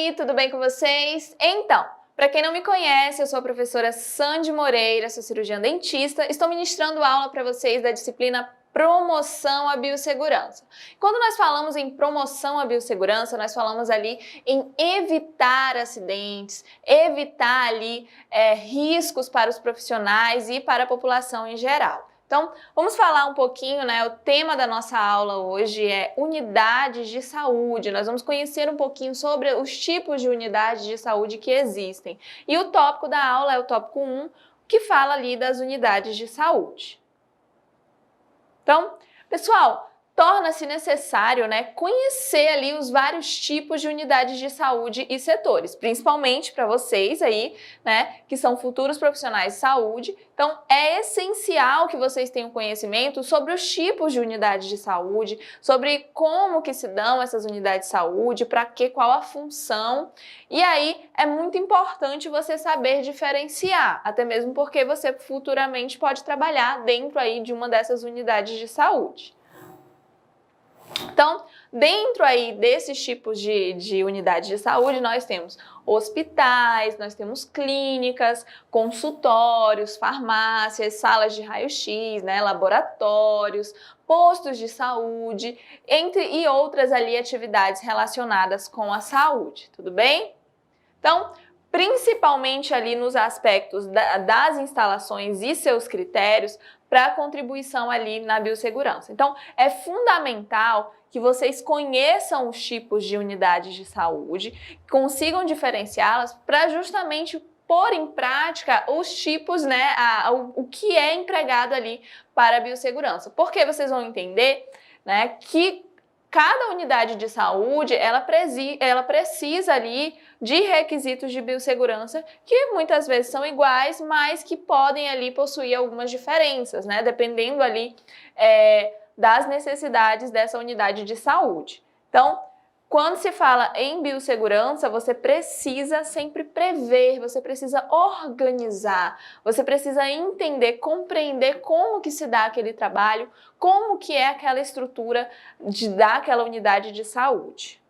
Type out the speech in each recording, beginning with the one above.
aí, tudo bem com vocês? Então, para quem não me conhece, eu sou a professora Sandy Moreira, sou cirurgiã dentista, estou ministrando aula para vocês da disciplina Promoção à Biossegurança. Quando nós falamos em promoção à biossegurança, nós falamos ali em evitar acidentes, evitar ali riscos para os profissionais e para a população em geral. Então, vamos falar um pouquinho, né? O tema da nossa aula hoje é unidades de saúde. Nós vamos conhecer um pouquinho sobre os tipos de unidades de saúde que existem. E o tópico da aula é o tópico 1, que fala ali das unidades de saúde. Então, pessoal, torna-se necessário, né, conhecer ali os vários tipos de unidades de saúde e setores, principalmente para vocês aí, né, que são futuros profissionais de saúde. Então, é essencial que vocês tenham conhecimento sobre os tipos de unidades de saúde, sobre como que se dão essas unidades de saúde, para que, qual a função. E aí, é muito importante você saber diferenciar, até mesmo porque você futuramente pode trabalhar dentro aí de uma dessas unidades de saúde. Então, dentro aí desses tipos de unidades de saúde, nós temos hospitais, nós temos clínicas, consultórios, farmácias, salas de raio-x, né, laboratórios, postos de saúde, e outras ali atividades relacionadas com a saúde, tudo bem? Então, principalmente ali nos aspectos das instalações e seus critérios para a contribuição ali na biossegurança. Então, é fundamental que vocês conheçam os tipos de unidades de saúde, consigam diferenciá-las para justamente pôr em prática os tipos, né, o que é empregado ali para a biossegurança. Porque vocês vão entender, né, que cada unidade de saúde, ela precisa ali de requisitos de biossegurança que muitas vezes são iguais, mas que podem ali possuir algumas diferenças, né? Dependendo ali das necessidades dessa unidade de saúde. Então, quando se fala em biossegurança, você precisa sempre prever, você precisa organizar, você precisa entender, compreender como que se dá aquele trabalho, como que é aquela estrutura daquela unidade de saúde.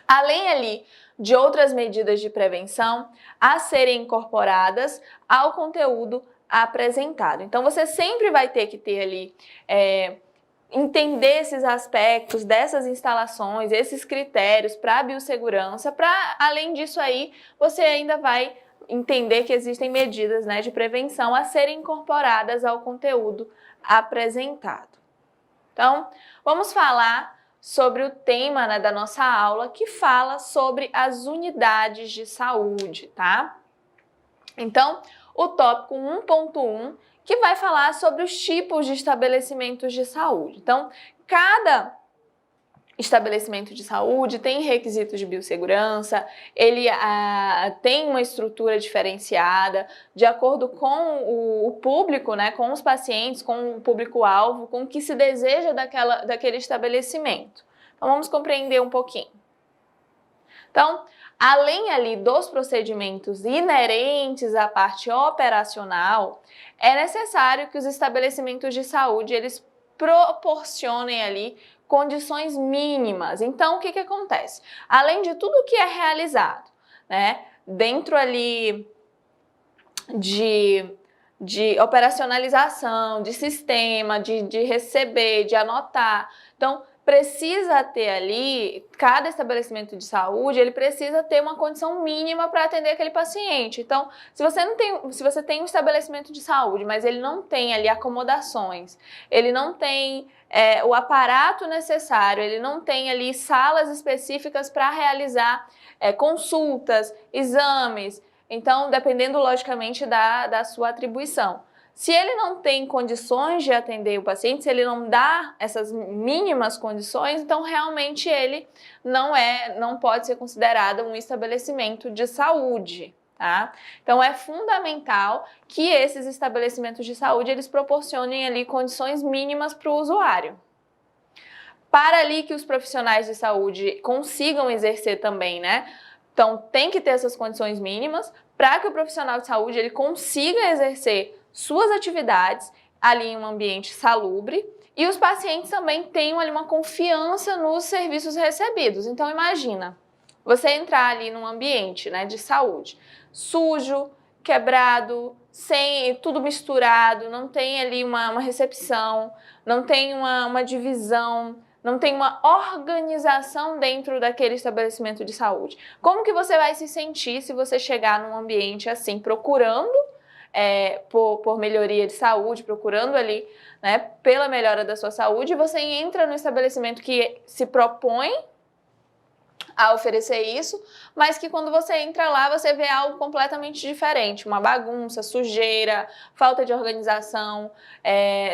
Além ali de outras medidas de prevenção a serem incorporadas ao conteúdo apresentado. Então, você sempre vai ter que ter ali entender esses aspectos dessas instalações, esses critérios para a biossegurança, para além disso aí, você ainda vai entender que existem medidas, né, de prevenção a serem incorporadas ao conteúdo apresentado. Então, vamos falar sobre o tema, né, da nossa aula, que fala sobre as unidades de saúde, tá? Então, o tópico 1.1, que vai falar sobre os tipos de estabelecimentos de saúde. Então, cada estabelecimento de saúde tem requisitos de biossegurança, ele tem uma estrutura diferenciada, de acordo com o público, né, com os pacientes, com o público-alvo, com o que se deseja daquele estabelecimento. Então, vamos compreender um pouquinho. Então, além ali dos procedimentos inerentes à parte operacional, é necessário que os estabelecimentos de saúde eles proporcionem ali condições mínimas. Então, o que acontece? Além de tudo que é realizado, né, dentro ali de operacionalização, de sistema, de receber, de anotar. Então, precisa ter ali, cada estabelecimento de saúde, ele precisa ter uma condição mínima para atender aquele paciente. Então, se você tem um estabelecimento de saúde, mas ele não tem ali acomodações, ele não tem o aparato necessário, ele não tem ali salas específicas para realizar consultas, exames, então, dependendo logicamente da sua atribuição. Se ele não tem condições de atender o paciente, se ele não dá essas mínimas condições, então realmente ele não pode ser considerado um estabelecimento de saúde, tá? Então é fundamental que esses estabelecimentos de saúde eles proporcionem ali condições mínimas para o usuário. Para ali que os profissionais de saúde consigam exercer também, né? Então tem que ter essas condições mínimas para que o profissional de saúde ele consiga exercer suas atividades, ali em um ambiente salubre e os pacientes também tenham ali uma confiança nos serviços recebidos. Então imagina, você entrar ali num ambiente, né, de saúde, sujo, quebrado, sem tudo misturado, não tem ali uma recepção, não tem uma divisão, não tem uma organização dentro daquele estabelecimento de saúde. Como que você vai se sentir se você chegar num ambiente assim, procurando por melhoria de saúde, procurando ali, né, pela melhora da sua saúde, e você entra no estabelecimento que se propõe a oferecer isso, mas que quando você entra lá, você vê algo completamente diferente, uma bagunça, sujeira, falta de organização,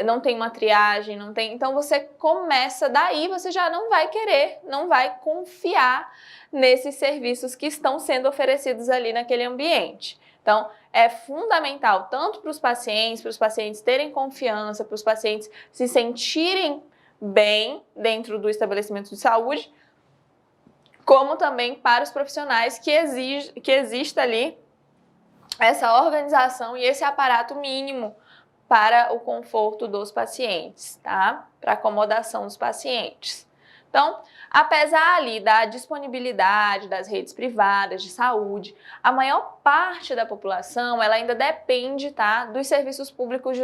não tem uma triagem, não tem... Então você começa daí, você já não vai querer, não vai confiar nesses serviços que estão sendo oferecidos ali naquele ambiente. Então, é fundamental, tanto para os pacientes terem confiança, para os pacientes se sentirem bem dentro do estabelecimento de saúde, como também para os profissionais que exista ali essa organização e esse aparato mínimo para o conforto dos pacientes, tá? Para a acomodação dos pacientes. Então, apesar ali da disponibilidade das redes privadas de saúde, a maior parte da população ela ainda depende, tá, dos serviços públicos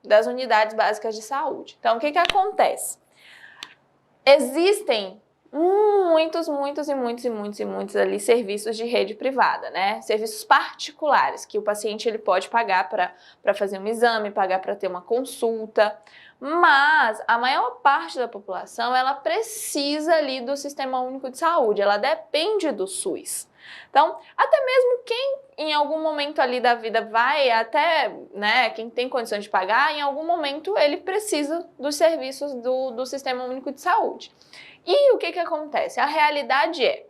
das unidades básicas de saúde. Então, o que acontece? Existem muitos ali serviços de rede privada, né? Serviços particulares que o paciente ele pode pagar para fazer um exame, pagar para ter uma consulta, mas a maior parte da população ela precisa ali do Sistema Único de Saúde, ela depende do SUS. Então, até mesmo quem em algum momento ali da vida vai até, né, quem tem condições de pagar, em algum momento ele precisa dos serviços do Sistema Único de Saúde. E o que acontece? A realidade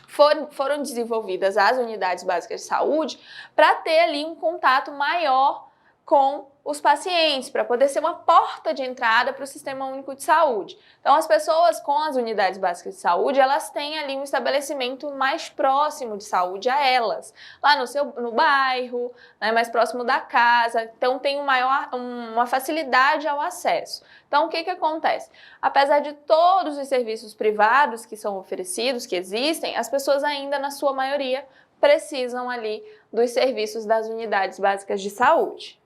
foram desenvolvidas as unidades básicas de saúde para ter ali um contato maior com os pacientes, para poder ser uma porta de entrada para o Sistema Único de Saúde. Então, as pessoas com as unidades básicas de saúde, elas têm ali um estabelecimento mais próximo de saúde a elas, lá no bairro, né, mais próximo da casa, então tem uma facilidade ao acesso. Então, o que acontece? Apesar de todos os serviços privados que são oferecidos, que existem, as pessoas ainda, na sua maioria, precisam ali dos serviços das unidades básicas de saúde.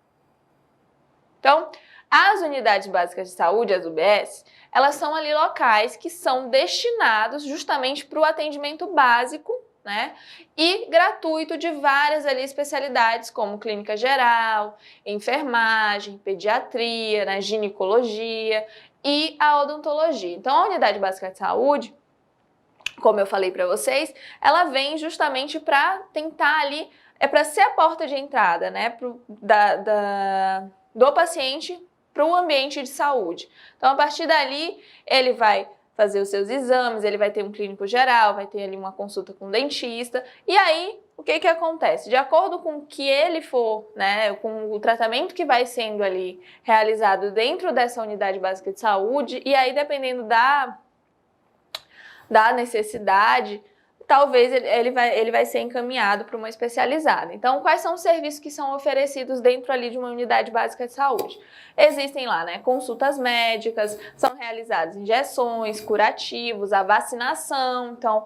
Então, as unidades básicas de saúde, as UBS, elas são ali locais que são destinados justamente para o atendimento básico, né, e gratuito de várias ali especialidades como clínica geral, enfermagem, pediatria, né, ginecologia e a odontologia. Então, a unidade básica de saúde, como eu falei para vocês, ela vem justamente para tentar ali, para ser a porta de entrada, né, do paciente para o ambiente de saúde. Então, a partir dali, ele vai fazer os seus exames, ele vai ter um clínico geral, vai ter ali uma consulta com um dentista, e aí, o que acontece? De acordo com o que ele for, né, com o tratamento que vai sendo ali realizado dentro dessa unidade básica de saúde, e aí, dependendo da necessidade, talvez ele vai ser encaminhado para uma especializada. Então, quais são os serviços que são oferecidos dentro ali de uma unidade básica de saúde? Existem lá, né, consultas médicas, são realizadas injeções, curativos, a vacinação. Então,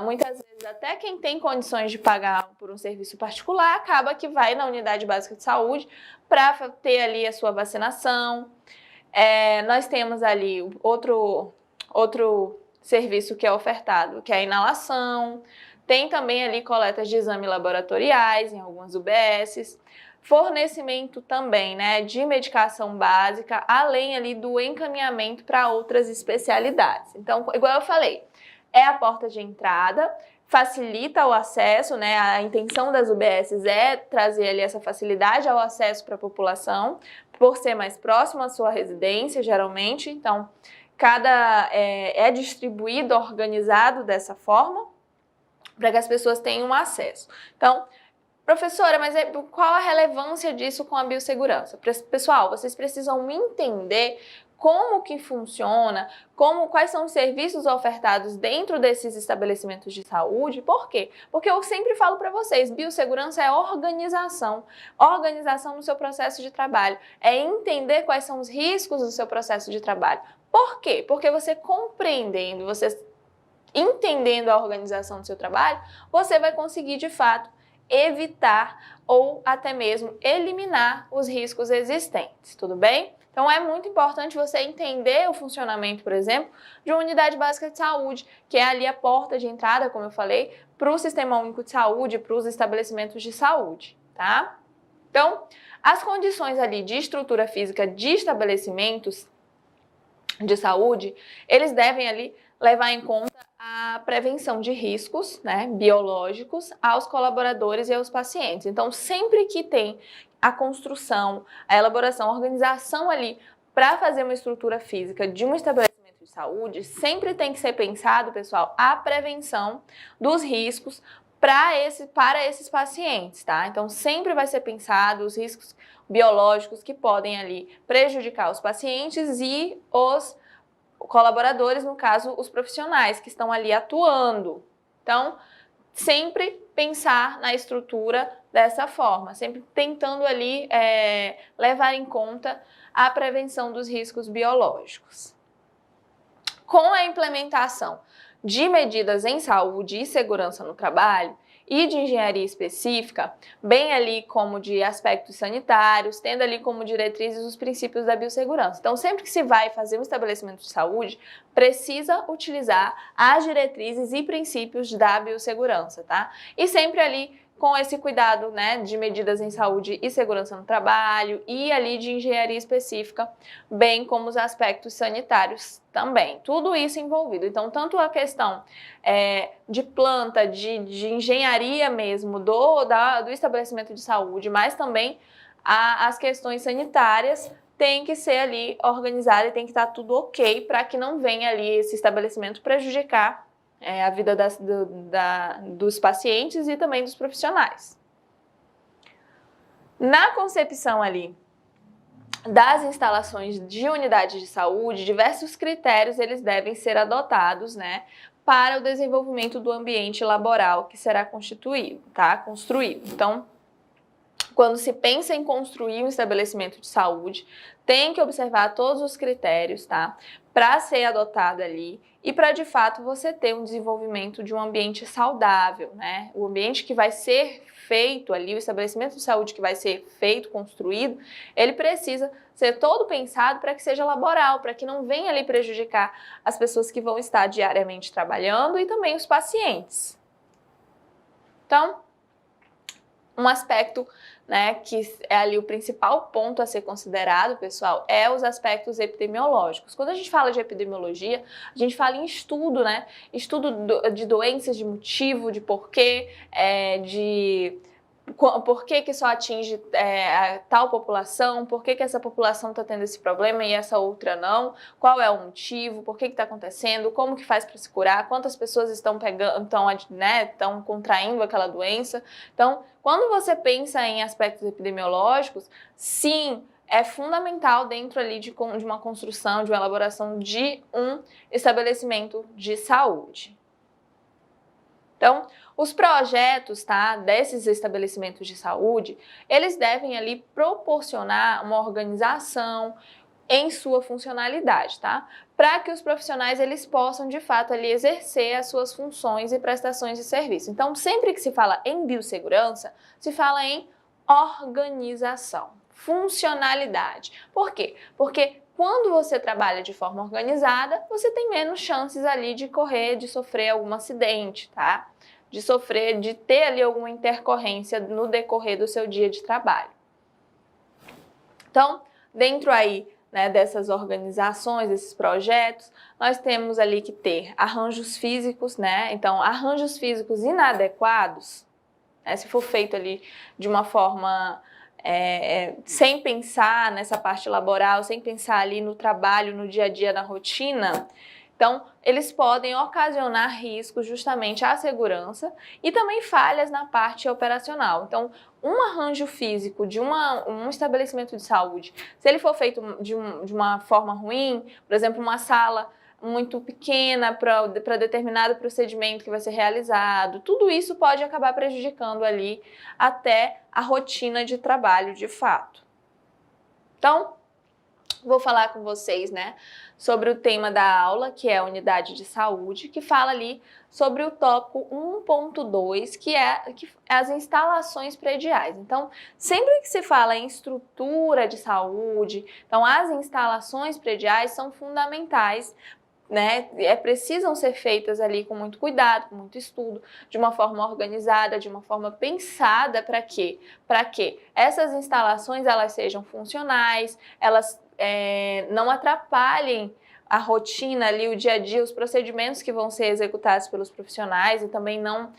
muitas vezes até quem tem condições de pagar por um serviço particular acaba que vai na unidade básica de saúde para ter ali a sua vacinação. Nós temos ali outro serviço que é ofertado, que é a inalação, tem também ali coletas de exames laboratoriais em algumas UBSs, fornecimento também, né, de medicação básica, além ali do encaminhamento para outras especialidades. Então, igual eu falei, é a porta de entrada, facilita o acesso, né, a intenção das UBSs é trazer ali essa facilidade ao acesso para a população, por ser mais próximo à sua residência, geralmente, então, é distribuído, organizado dessa forma, para que as pessoas tenham acesso. Então, Professora, mas qual a relevância disso com a biossegurança? Pessoal, vocês precisam entender como que funciona, quais são os serviços ofertados dentro desses estabelecimentos de saúde. Por quê? Porque eu sempre falo para vocês, biossegurança é organização no seu processo de trabalho, é entender quais são os riscos do seu processo de trabalho. Por quê? Porque você compreendendo, você entendendo a organização do seu trabalho, você vai conseguir de fato evitar ou até mesmo eliminar os riscos existentes, tudo bem? Então é muito importante você entender o funcionamento, por exemplo, de uma unidade básica de saúde, que é ali a porta de entrada, como eu falei, para o Sistema Único de Saúde, para os estabelecimentos de saúde, tá? Então, as condições ali de estrutura física de estabelecimentos de saúde, eles devem ali levar em conta a prevenção de riscos, né, biológicos aos colaboradores e aos pacientes. Então, sempre que tem a construção, a elaboração, a organização ali para fazer uma estrutura física de um estabelecimento de saúde, sempre tem que ser pensado, pessoal, a prevenção dos riscos para esses pacientes, tá? Então, sempre vai ser pensado os riscos biológicos que podem ali prejudicar os pacientes e os colaboradores, no caso, os profissionais que estão ali atuando. Então, sempre pensar na estrutura dessa forma, sempre tentando ali levar em conta a prevenção dos riscos biológicos. Com a implementação de medidas em saúde e segurança no trabalho e de engenharia específica, bem ali como de aspectos sanitários, tendo ali como diretrizes os princípios da biossegurança. Então, sempre que se vai fazer um estabelecimento de saúde, precisa utilizar as diretrizes e princípios da biossegurança, tá? E sempre ali com esse cuidado, né, de medidas em saúde e segurança no trabalho e ali de engenharia específica, bem como os aspectos sanitários também. Tudo isso envolvido. Então, tanto a questão de planta, de engenharia mesmo do estabelecimento de saúde, mas também as questões sanitárias tem que ser ali organizada e tem que estar tudo ok para que não venha ali esse estabelecimento prejudicar a vida dos pacientes e também dos profissionais. Na concepção ali das instalações de unidades de saúde, diversos critérios eles devem ser adotados, né, para o desenvolvimento do ambiente laboral que será construído. Então, quando se pensa em construir um estabelecimento de saúde, tem que observar todos os critérios, tá? Para ser adotado ali e para, de fato, você ter um desenvolvimento de um ambiente saudável, né? O ambiente que vai ser feito ali, o estabelecimento de saúde que vai ser feito, construído, ele precisa ser todo pensado para que seja laboral, para que não venha ali prejudicar as pessoas que vão estar diariamente trabalhando e também os pacientes. Então, um aspecto, né, que é ali o principal ponto a ser considerado, pessoal, é os aspectos epidemiológicos. Quando a gente fala de epidemiologia, a gente fala em estudo, né? Estudo de doenças, de motivo, de porquê, por que só atinge tal população, por que essa população está tendo esse problema e essa outra não, qual é o motivo, por que está acontecendo, como que faz para se curar, quantas pessoas estão contraindo aquela doença. Então, quando você pensa em aspectos epidemiológicos, sim, é fundamental dentro ali de uma construção, de uma elaboração de um estabelecimento de saúde. Então, os projetos, tá, desses estabelecimentos de saúde, eles devem ali proporcionar uma organização em sua funcionalidade, tá? Para que os profissionais eles possam, de fato, ali exercer as suas funções e prestações de serviço. Então, sempre que se fala em biossegurança, se fala em organização, funcionalidade. Por quê? Porque quando você trabalha de forma organizada, você tem menos chances ali de sofrer algum acidente, tá? De ter ali alguma intercorrência no decorrer do seu dia de trabalho. Então, dentro aí, né, dessas organizações, desses projetos, nós temos ali que ter arranjos físicos, né? Então, arranjos físicos inadequados, né, se for feito ali de uma forma sem pensar nessa parte laboral, sem pensar ali no trabalho, no dia a dia, na rotina, Então, eles podem ocasionar riscos justamente à segurança e também falhas na parte operacional. Então, um arranjo físico de um estabelecimento de saúde, se ele for feito de uma forma ruim, por exemplo, uma sala muito pequena para determinado procedimento que vai ser realizado, tudo isso pode acabar prejudicando ali até a rotina de trabalho de fato. Então, vou falar com vocês, né, sobre o tema da aula, que é a unidade de saúde, que fala ali sobre o tópico 1.2, que é as instalações prediais. Então, sempre que se fala em estrutura de saúde, então as instalações prediais são fundamentais, né? Precisam ser feitas ali com muito cuidado, com muito estudo, de uma forma organizada, de uma forma pensada. Para quê? Para que essas instalações elas sejam funcionais, elas não atrapalhem a rotina ali, o dia a dia, os procedimentos que vão ser executados pelos profissionais, e também não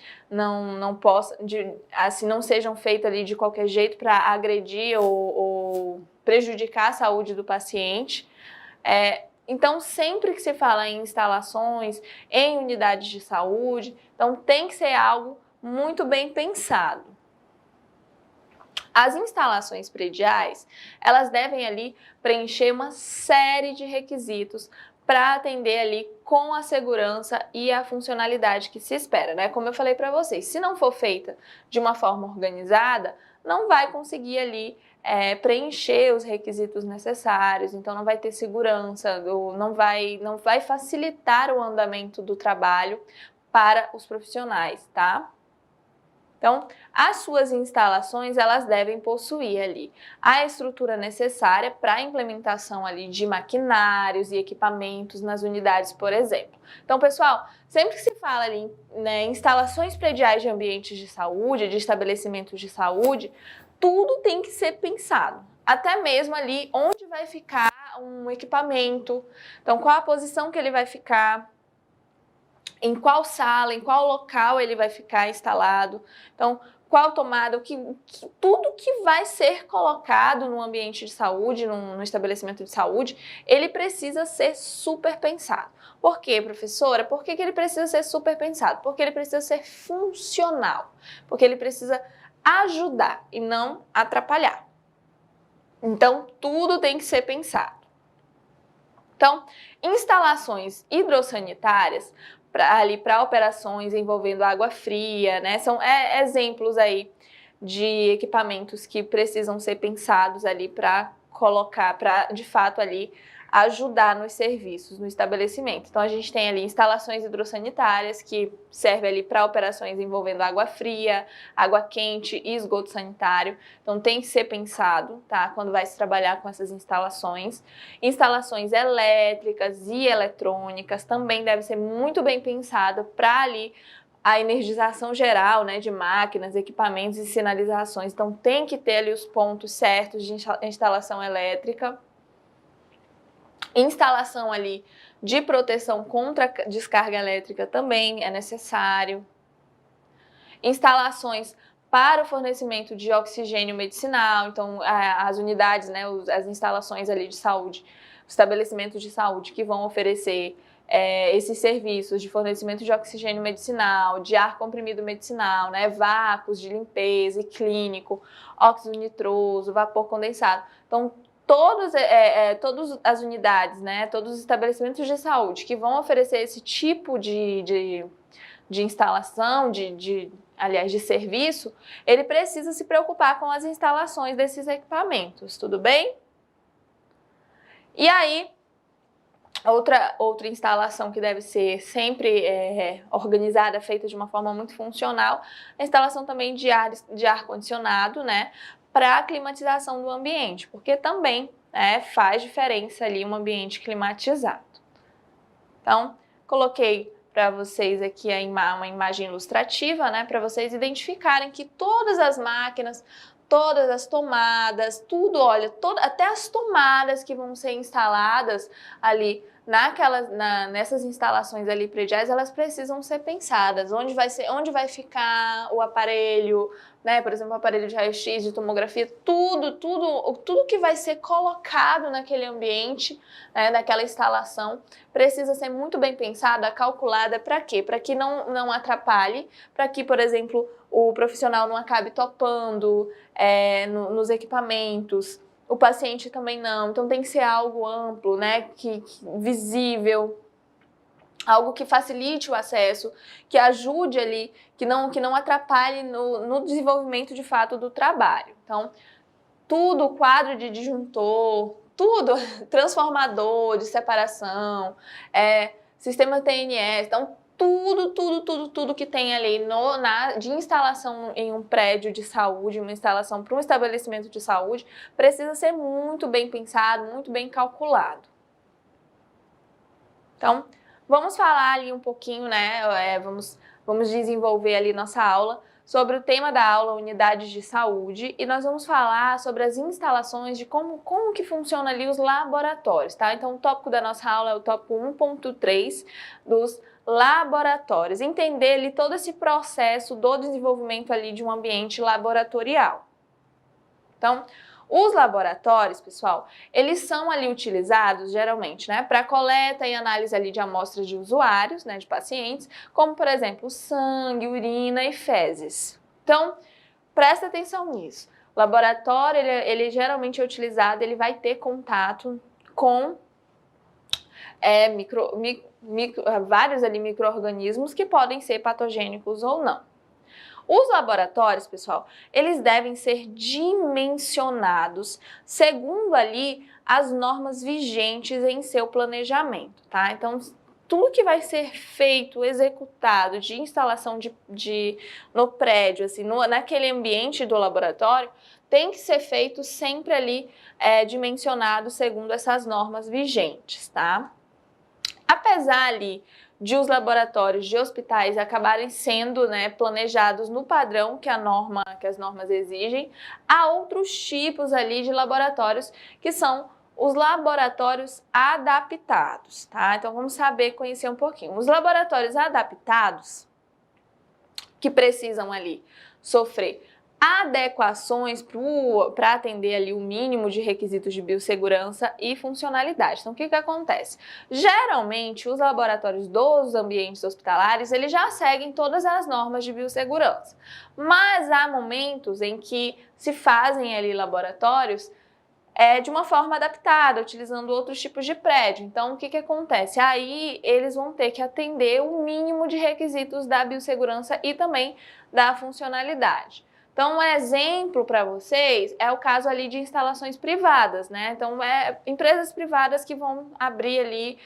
sejam feitos ali de qualquer jeito para agredir ou prejudicar a saúde do paciente. Então, sempre que se fala em instalações, em unidades de saúde, então tem que ser algo muito bem pensado. As instalações prediais, elas devem ali preencher uma série de requisitos para atender ali com a segurança e a funcionalidade que se espera, né? Como eu falei para vocês, se não for feita de uma forma organizada, não vai conseguir ali preencher os requisitos necessários, então não vai ter segurança, não vai facilitar o andamento do trabalho para os profissionais, tá? Então, as suas instalações, elas devem possuir ali a estrutura necessária para a implementação ali de maquinários e equipamentos nas unidades, por exemplo. Então, pessoal, sempre que se fala ali, né, instalações prediais de ambientes de saúde, de estabelecimentos de saúde, tudo tem que ser pensado. Até mesmo ali onde vai ficar um equipamento, então qual a posição que ele vai ficar, em qual sala, em qual local ele vai ficar instalado, então qual tomada, tudo que vai ser colocado no ambiente de saúde, no estabelecimento de saúde, ele precisa ser super pensado. Por quê, professora? Por que ele precisa ser super pensado? Porque ele precisa ser funcional, porque ele precisa ajudar e não atrapalhar. Então, tudo tem que ser pensado. Então, instalações hidrossanitárias para operações envolvendo água fria, né? São exemplos aí de equipamentos que precisam ser pensados ali para colocar, para de fato ali ajudar nos serviços, no estabelecimento. Então a gente tem ali instalações hidrossanitárias que servem ali para operações envolvendo água fria, água quente e esgoto sanitário. Então tem que ser pensado, tá? Quando vai se trabalhar com essas instalações. Instalações elétricas e eletrônicas também deve ser muito bem pensada para ali a energização geral, né, de máquinas, equipamentos e sinalizações. Então tem que ter ali os pontos certos de instalação elétrica. Instalação ali de proteção contra descarga elétrica também é necessário. Instalações para o fornecimento de oxigênio medicinal, então as unidades, né, as instalações ali de saúde, estabelecimentos de saúde que vão oferecer esses serviços de fornecimento de oxigênio medicinal, de ar comprimido medicinal, né, vácuos de limpeza e clínico, óxido nitroso, vapor condensado. Então, todas as unidades, né, todos os estabelecimentos de saúde que vão oferecer esse tipo de instalação, aliás, de serviço, ele precisa se preocupar com as instalações desses equipamentos, tudo bem? E aí, outra instalação que deve ser sempre organizada, feita de uma forma muito funcional, a instalação também de ar-condicionado, né, para a climatização do ambiente, porque também faz diferença ali um ambiente climatizado. Então, coloquei para vocês aqui uma imagem ilustrativa, né, para vocês identificarem que todas as máquinas, todas as tomadas, tudo, olha, até as tomadas que vão ser instaladas ali nessas instalações ali prediais, elas precisam ser pensadas. Onde vai ficar o aparelho, né? Por exemplo, o aparelho de raio-x, de tomografia, tudo que vai ser colocado naquele ambiente, né, naquela instalação, precisa ser muito bem pensada, calculada. Para quê? Para que não atrapalhe, para que, por exemplo, o profissional não acabe topando nos equipamentos. O paciente também não, então tem que ser algo amplo, né, que visível, algo que facilite o acesso, que ajude ali, que não atrapalhe no desenvolvimento de fato do trabalho. Então, tudo, quadro de disjuntor, tudo, transformador de separação, sistema TNS, então tudo que tem ali de instalação em um prédio de saúde, uma instalação para um estabelecimento de saúde, precisa ser muito bem pensado, muito bem calculado. Então, vamos falar ali um pouquinho, né? Vamos desenvolver ali nossa aula sobre o tema da aula, unidades de saúde, e nós vamos falar sobre as instalações de como que funciona ali os laboratórios, tá? Então, o tópico da nossa aula é o tópico 1.3 dos laboratórios, entender ali todo esse processo do desenvolvimento ali de um ambiente laboratorial. Então, os laboratórios, pessoal, eles são ali utilizados geralmente, né, para coleta e análise ali de amostras de usuários, né, de pacientes, como por exemplo, sangue, urina e fezes. Então, presta atenção nisso. O laboratório, ele geralmente é utilizado, ele vai ter contato com vários ali micro-organismos que podem ser patogênicos ou não. Os laboratórios, pessoal, eles devem ser dimensionados segundo ali as normas vigentes em seu planejamento, tá? Então, tudo que vai ser feito, executado de instalação no prédio, assim, naquele ambiente do laboratório, tem que ser feito sempre ali dimensionado segundo essas normas vigentes, tá? Apesar ali de os laboratórios de hospitais acabarem sendo, né, planejados no padrão que as normas exigem, há outros tipos ali de laboratórios que são os laboratórios adaptados, tá? Então vamos conhecer um pouquinho. Os laboratórios adaptados, que precisam ali sofrer adequações para atender ali o mínimo de requisitos de biossegurança e funcionalidade. Então, o que acontece? Geralmente, os laboratórios dos ambientes hospitalares, eles já seguem todas as normas de biossegurança, mas há momentos em que se fazem ali laboratórios de uma forma adaptada, utilizando outros tipos de prédio. Então, o que acontece? Aí, eles vão ter que atender o mínimo de requisitos da biossegurança e também da funcionalidade. Então, um exemplo para vocês é o caso ali de instalações privadas, né? Então, empresas privadas que vão abrir ali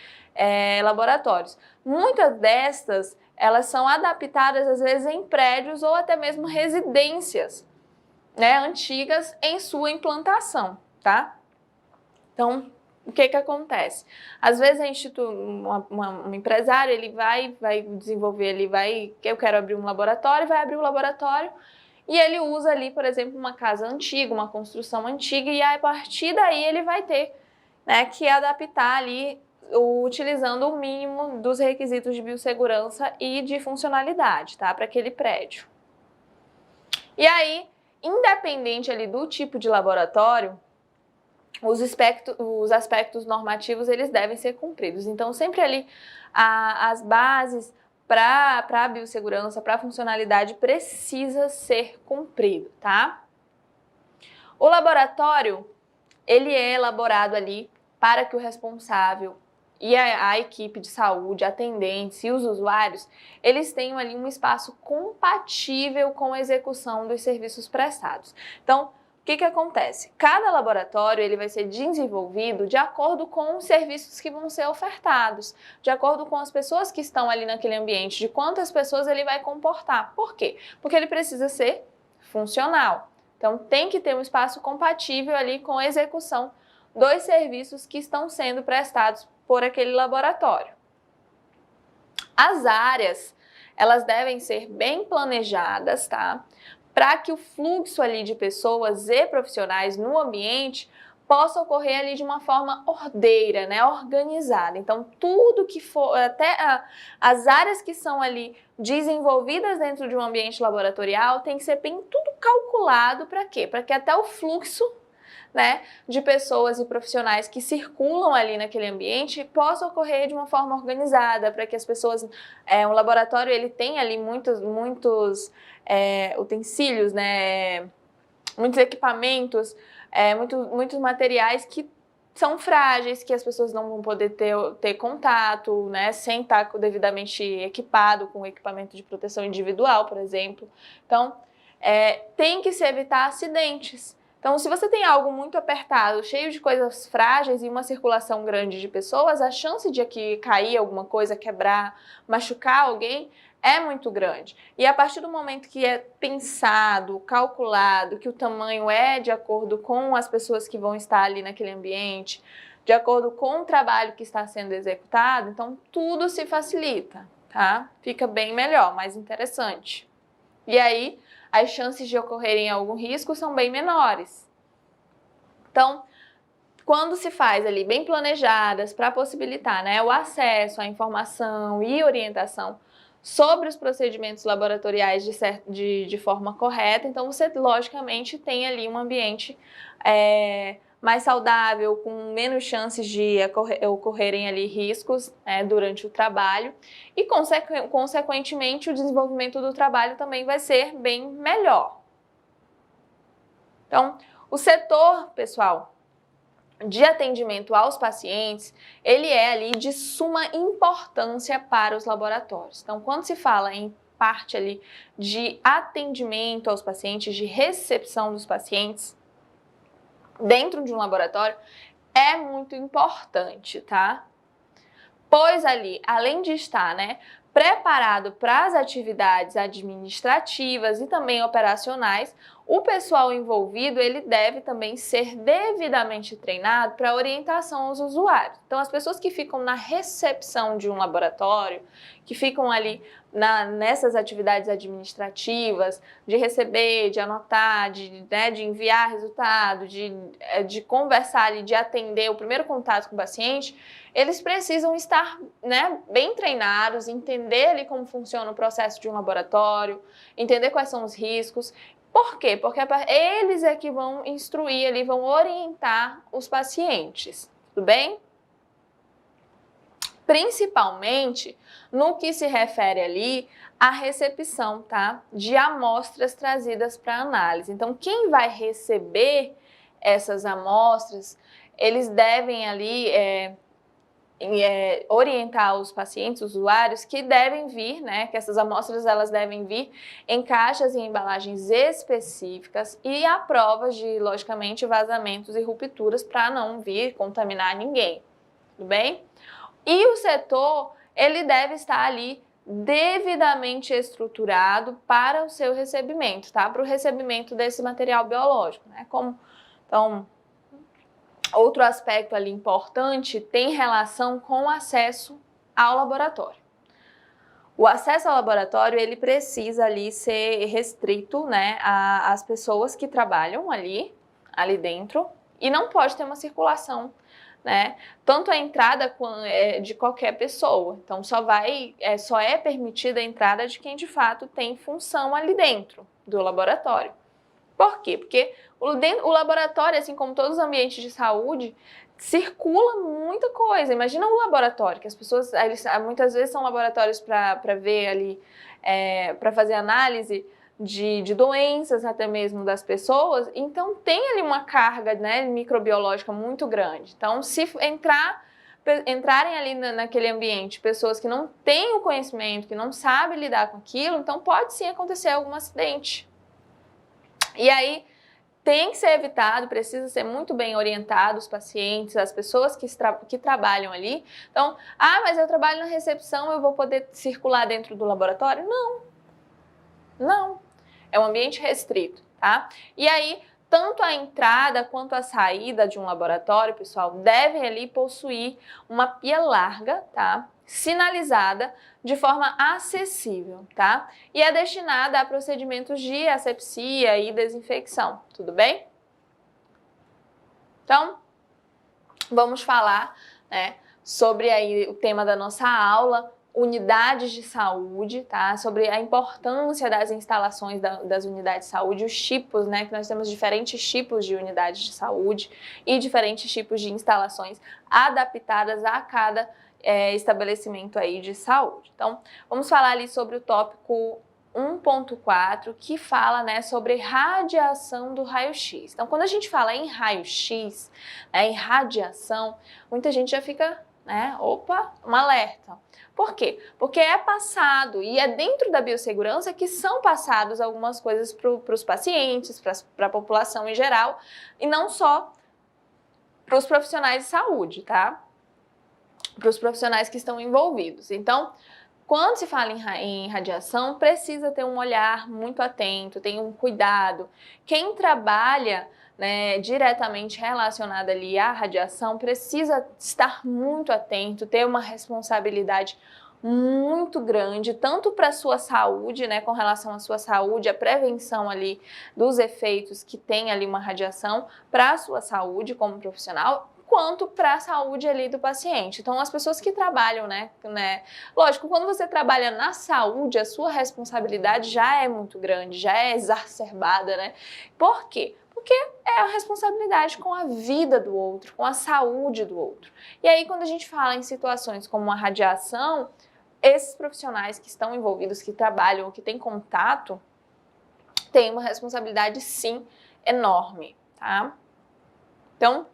laboratórios. Muitas destas, elas são adaptadas, às vezes, em prédios ou até mesmo residências, né, antigas em sua implantação, tá? Então, o que acontece? Às vezes, um empresário, ele vai desenvolver, eu quero abrir um laboratório, vai abrir um laboratório, e ele usa ali, por exemplo, uma casa antiga, uma construção antiga, e a partir daí ele vai ter, né, que adaptar ali, utilizando o mínimo dos requisitos de biossegurança e de funcionalidade, tá, para aquele prédio. E aí, independente ali do tipo de laboratório, os aspectos normativos, eles devem ser cumpridos. Então, sempre ali, as bases para a biossegurança, para a funcionalidade, precisa ser cumprido, tá? O laboratório, ele é elaborado ali para que o responsável e a equipe de saúde, atendentes e os usuários, eles tenham ali um espaço compatível com a execução dos serviços prestados. Então, o que acontece? Cada laboratório ele vai ser desenvolvido de acordo com os serviços que vão ser ofertados, de acordo com as pessoas que estão ali naquele ambiente, de quantas pessoas ele vai comportar. Por quê? Porque ele precisa ser funcional. Então, tem que ter um espaço compatível ali com a execução dos serviços que estão sendo prestados por aquele laboratório. As áreas, elas devem ser bem planejadas, tá? Para que o fluxo ali de pessoas e profissionais no ambiente possa ocorrer ali de uma forma ordeira, né, organizada. Então, tudo que for, até as áreas que são ali desenvolvidas dentro de um ambiente laboratorial tem que ser bem tudo calculado para quê? Para que até o fluxo, né, de pessoas e profissionais que circulam ali naquele ambiente possa ocorrer de uma forma organizada, para que as pessoas, um laboratório ele tem ali muitos utensílios, né, muitos equipamentos, muitos materiais que são frágeis, que as pessoas não vão poder ter contato, né, sem estar devidamente equipado com equipamento de proteção individual, por exemplo. Então, tem que se evitar acidentes. Então, se você tem algo muito apertado, cheio de coisas frágeis e uma circulação grande de pessoas, a chance de aqui cair alguma coisa, quebrar, machucar alguém é muito grande. E a partir do momento que é pensado, calculado, que o tamanho é de acordo com as pessoas que vão estar ali naquele ambiente, de acordo com o trabalho que está sendo executado, então tudo se facilita, tá? Fica bem melhor, mais interessante. E aí, as chances de ocorrerem algum risco são bem menores. Então, quando se faz ali bem planejadas para possibilitar, né, o acesso à informação e orientação sobre os procedimentos laboratoriais de forma correta, então você logicamente tem ali um ambiente mais saudável, com menos chances de ocorrerem ali riscos, durante o trabalho e, consequentemente, o desenvolvimento do trabalho também vai ser bem melhor. Então, o setor, pessoal, de atendimento aos pacientes, ele é ali de suma importância para os laboratórios. Então, quando se fala em parte ali de atendimento aos pacientes, de recepção dos pacientes dentro de um laboratório, é muito importante, tá? Pois ali, além de estar, né, preparado para as atividades administrativas e também operacionais, o pessoal envolvido ele deve também ser devidamente treinado para orientação aos usuários. Então, as pessoas que ficam na recepção de um laboratório, que ficam ali nessas atividades administrativas, de receber, de anotar, de enviar resultado, de conversar ali, de atender o primeiro contato com o paciente, eles precisam estar, né, bem treinados, entender ali como funciona o processo de um laboratório, entender quais são os riscos. Por quê? Porque eles é que vão instruir ali, vão orientar os pacientes, tudo bem? Principalmente no que se refere ali à recepção, tá? De amostras trazidas para análise. Então, quem vai receber essas amostras, eles devem ali orientar os pacientes, usuários, que devem vir, né, que essas amostras elas devem vir em caixas e embalagens específicas e à prova de, logicamente, vazamentos e rupturas para não vir contaminar ninguém, tudo bem? E o setor, ele deve estar ali devidamente estruturado para o seu recebimento, tá? Para o recebimento desse material biológico, né? Então, outro aspecto ali importante tem relação com o acesso ao laboratório. O acesso ao laboratório, ele precisa ali ser restrito, né, às pessoas que trabalham ali dentro e não pode ter uma circulação, né, tanto a entrada de qualquer pessoa. Então, só é permitida a entrada de quem de fato tem função ali dentro do laboratório. Por quê? Porque o laboratório, assim como todos os ambientes de saúde, circula muita coisa. Imagina um laboratório, que as pessoas, muitas vezes são laboratórios para ver ali, para fazer análise de doenças até mesmo das pessoas, então tem ali uma carga, né, microbiológica muito grande. Então, se entrarem ali naquele ambiente pessoas que não têm o conhecimento, que não sabem lidar com aquilo, então pode sim acontecer algum acidente. E aí tem que ser evitado, precisa ser muito bem orientado os pacientes, as pessoas que trabalham ali. Então, mas eu trabalho na recepção, eu vou poder circular dentro do laboratório? Não. É um ambiente restrito, tá? E aí, tanto a entrada quanto a saída de um laboratório, pessoal, devem ali possuir uma pia larga, tá? Sinalizada de forma acessível, tá? E é destinada a procedimentos de asepsia e desinfecção, tudo bem? Então, vamos falar, né, sobre aí o tema da nossa aula, unidades de saúde, tá? Sobre a importância das instalações das unidades de saúde, os tipos, né? Que nós temos diferentes tipos de unidades de saúde e diferentes tipos de instalações adaptadas a cada estabelecimento aí de saúde. Então, vamos falar ali sobre o tópico 1.4, que fala, né, sobre radiação do raio-x. Então, quando a gente fala em raio-x, em radiação, muita gente já fica, né, opa, um alerta. Por quê? Porque é passado e é dentro da biossegurança que são passados algumas coisas para os pacientes, para a população em geral, e não só para os profissionais de saúde, tá? Para os profissionais que estão envolvidos. Então, quando se fala em radiação, precisa ter um olhar muito atento, tem um cuidado. Quem trabalha, né, diretamente relacionado ali à radiação precisa estar muito atento, ter uma responsabilidade muito grande, tanto para a sua saúde, né, com relação à sua saúde, a prevenção ali dos efeitos que tem ali uma radiação para a sua saúde como profissional, quanto para a saúde ali do paciente. Então, as pessoas que trabalham, né, lógico, quando você trabalha na saúde, a sua responsabilidade já é muito grande, já é exacerbada, né? Por quê? Porque é a responsabilidade com a vida do outro, com a saúde do outro. E aí, quando a gente fala em situações como a radiação, esses profissionais que estão envolvidos, que trabalham, que têm contato, têm uma responsabilidade, sim, enorme, tá? Então,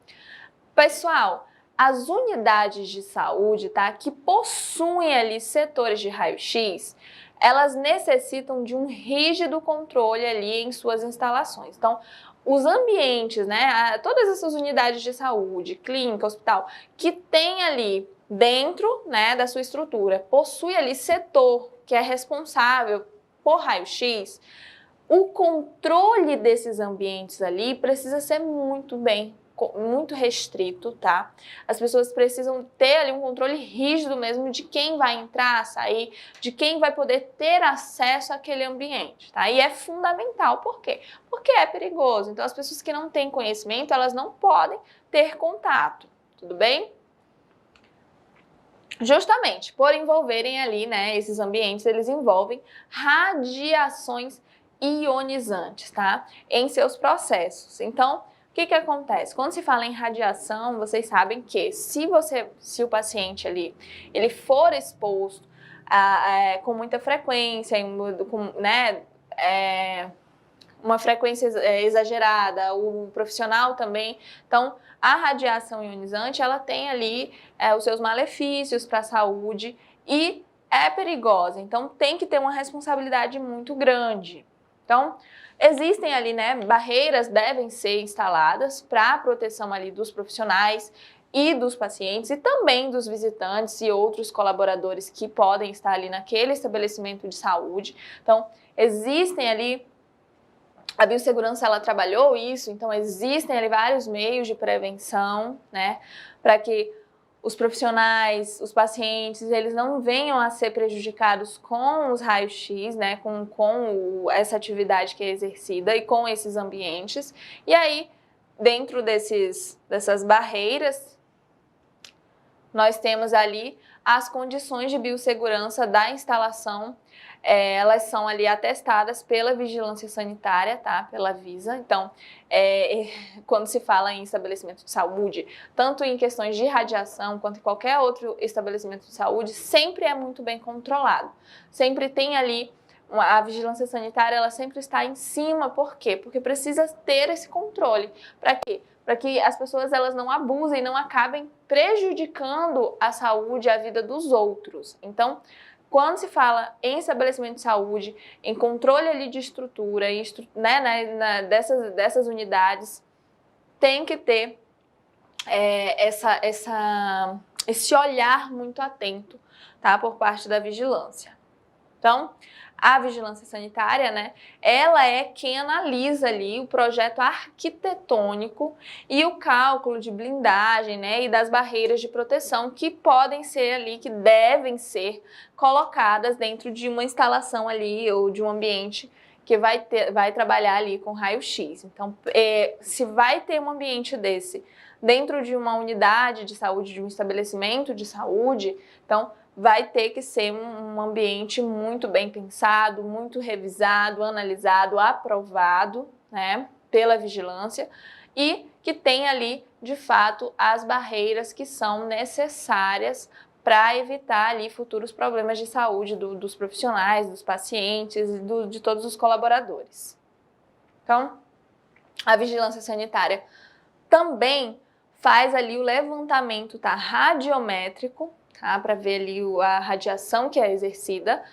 pessoal, as unidades de saúde, tá, que possuem ali setores de raio-x, elas necessitam de um rígido controle ali em suas instalações. Então, os ambientes, né, todas essas unidades de saúde, clínica, hospital, que tem ali dentro, né, da sua estrutura, possui ali setor que é responsável por raio-x, o controle desses ambientes ali precisa ser muito restrito, tá? As pessoas precisam ter ali um controle rígido mesmo de quem vai entrar, sair, de quem vai poder ter acesso àquele ambiente, tá? E é fundamental, por quê? Porque é perigoso. Então, as pessoas que não têm conhecimento, elas não podem ter contato, tudo bem? Justamente por envolverem ali, né, esses ambientes, eles envolvem radiações ionizantes, tá? Em seus processos. Então, o que acontece? Quando se fala em radiação, vocês sabem que se o paciente ali, ele for exposto com muita frequência, né, uma frequência exagerada, o profissional também. Então, a radiação ionizante, ela tem ali os seus malefícios para a saúde e é perigosa. Então, tem que ter uma responsabilidade muito grande. Então, existem ali, né, barreiras devem ser instaladas para a proteção ali dos profissionais e dos pacientes e também dos visitantes e outros colaboradores que podem estar ali naquele estabelecimento de saúde. Então, existem ali, a biossegurança, ela trabalhou isso, então existem ali vários meios de prevenção, né, para que os profissionais, os pacientes, eles não venham a ser prejudicados com os raios-x, né, com essa atividade que é exercida e com esses ambientes. E aí, dentro dessas barreiras, nós temos ali as condições de biossegurança da instalação. Elas são ali atestadas pela Vigilância Sanitária, tá? Pela Visa. Então, quando se fala em estabelecimento de saúde, tanto em questões de radiação quanto em qualquer outro estabelecimento de saúde, sempre é muito bem controlado. Sempre tem ali, a Vigilância Sanitária, ela sempre está em cima. Por quê? Porque precisa ter esse controle. Para quê? Para que as pessoas elas não abusem, não acabem prejudicando a saúde e a vida dos outros. Então, quando se fala em estabelecimento de saúde, em controle ali de estrutura, né, dessas unidades, tem que ter esse olhar muito atento, tá, por parte da vigilância. Então, a vigilância sanitária, né, ela é quem analisa ali o projeto arquitetônico e o cálculo de blindagem, né, e das barreiras de proteção que podem ser ali, que devem ser colocadas dentro de uma instalação ali ou de um ambiente que vai trabalhar ali com raio-x. Então, se vai ter um ambiente desse dentro de uma unidade de saúde, de um estabelecimento de saúde, então vai ter que ser um ambiente muito bem pensado, muito revisado, analisado, aprovado, né, pela vigilância e que tem ali, de fato, as barreiras que são necessárias para evitar ali futuros problemas de saúde dos profissionais, dos pacientes e de todos os colaboradores. Então, a vigilância sanitária também faz ali o levantamento, tá, radiométrico, tá, para ver ali a radiação que é exercida,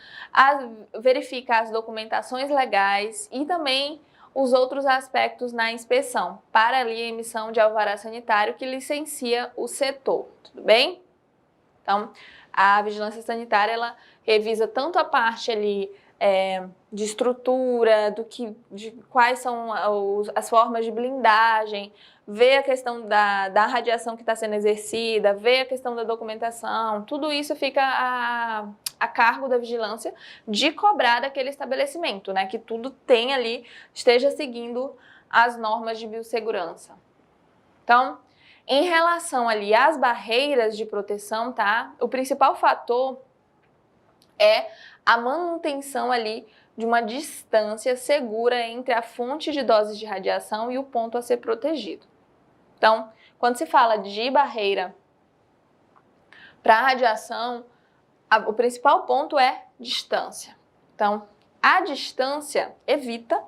verifica as documentações legais e também os outros aspectos na inspeção, para ali a emissão de alvará sanitário que licencia o setor, tudo bem? Então, a vigilância sanitária, ela revisa tanto a parte ali de estrutura, de quais são as formas de blindagem, vê a questão da radiação que está sendo exercida, vê a questão da documentação, tudo isso fica a cargo da vigilância de cobrar daquele estabelecimento, né? Que tudo tem ali, esteja seguindo as normas de biossegurança. Então, em relação ali às barreiras de proteção, tá? O principal fator é a manutenção ali de uma distância segura entre a fonte de doses de radiação e o ponto a ser protegido. Então, quando se fala de barreira para radiação, o principal ponto é distância. Então, a distância evita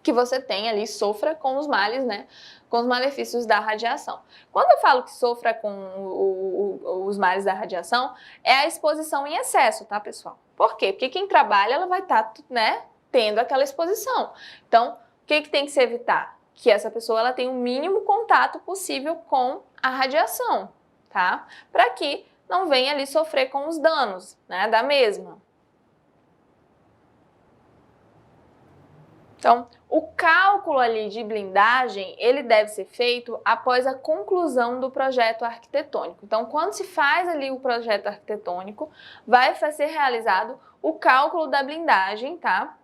que você tenha ali, sofra com os males, né? Com os malefícios da radiação. Quando eu falo que sofra com os males da radiação, é a exposição em excesso, tá, pessoal? Por quê? Porque quem trabalha, ela vai estar, né, tendo aquela exposição. Então, o que tem que se evitar? Que essa pessoa ela tenha o mínimo contato possível com a radiação, tá? Para que não venha ali sofrer com os danos, né, da mesma. Então, o cálculo ali de blindagem, ele deve ser feito após a conclusão do projeto arquitetônico. Então, quando se faz ali o projeto arquitetônico, vai ser realizado o cálculo da blindagem, tá?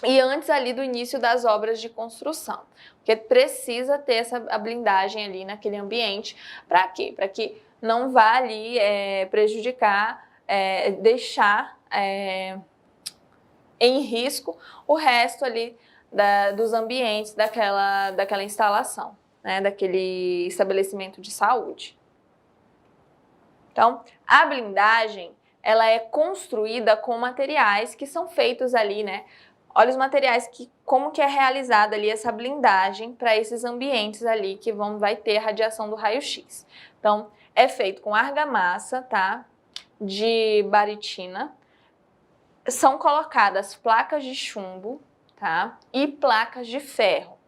E antes ali do início das obras de construção, porque precisa ter a blindagem ali naquele ambiente. Para quê? Para que não vá ali prejudicar, deixar em risco o resto ali dos ambientes daquela instalação, né, daquele estabelecimento de saúde. Então, a blindagem, ela é construída com materiais que são feitos ali, né? Olha os materiais, como que é realizada ali essa blindagem para esses ambientes ali que vai ter radiação do raio-x. Então, é feito com argamassa, tá? De baritina. São colocadas placas de chumbo, tá? E placas de ferro.